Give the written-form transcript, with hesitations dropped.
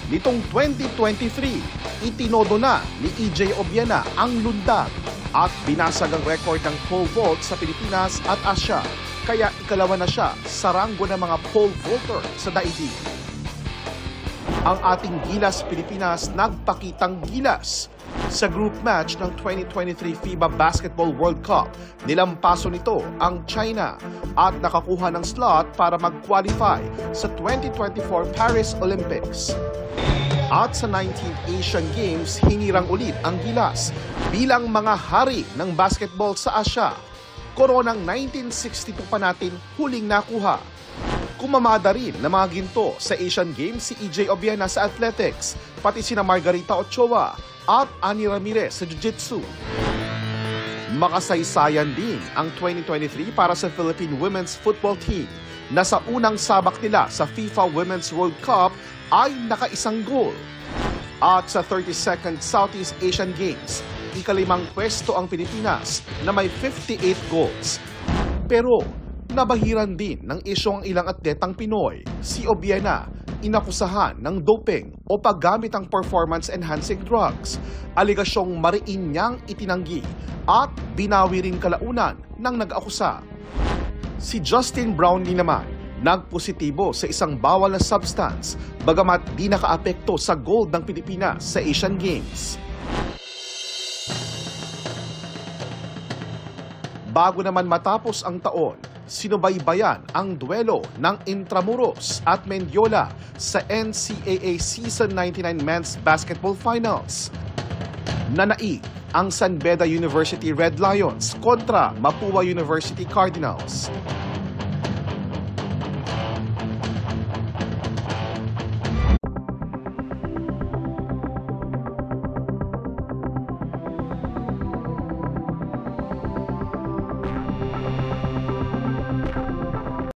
Nitong 2023, itinodo na ni EJ Obiena ang lundag at binasag ang record ng pole vault sa Pilipinas at Asia. Kaya ikalawa na siya sa ranggo ng mga pole vaulter sa daigdig. Ang ating Gilas Pilipinas nagpakitang gilas. Sa group match ng 2023 FIBA Basketball World Cup, nilampaso nito ang China at nakakuha ng slot para mag-qualify sa 2024 Paris Olympics. At sa 19th Asian Games, hinirang ulit ang Gilas bilang mga hari ng basketball sa Asia. Koronang 1962 pa natin huling nakuha. Kumamada rin na mga ginto sa Asian Games si EJ Obiena sa athletics, pati sina Margarita Ochoa at Ani Ramirez sa jiu-jitsu. Makasaysayan din ang 2023 para sa Philippine Women's Football Team na sa unang sabak nila sa FIFA Women's World Cup ay nakaisang goal. At sa 32nd Southeast Asian Games, ikalimang pwesto ang Pilipinas na may 58 goals. Pero nabahiran din ng isyong ilang atletang Pinoy. Si Obiena, inakusahan ng doping o paggamit ng performance-enhancing drugs. Aligasyong mariin niyang itinanggi at binawi rin kalaunan ng nag-akusa. Si Justin Brownlee naman, nagpositibo sa isang bawal na substance bagamat di nakaapekto sa gold ng Pilipinas sa Asian Games. Bago naman matapos ang taon, sinubaybayan ang duelo ng Intramuros at Mendiola sa NCAA Season 99 Men's Basketball Finals. Nanaig ang San Beda University Red Lions kontra Mapua University Cardinals.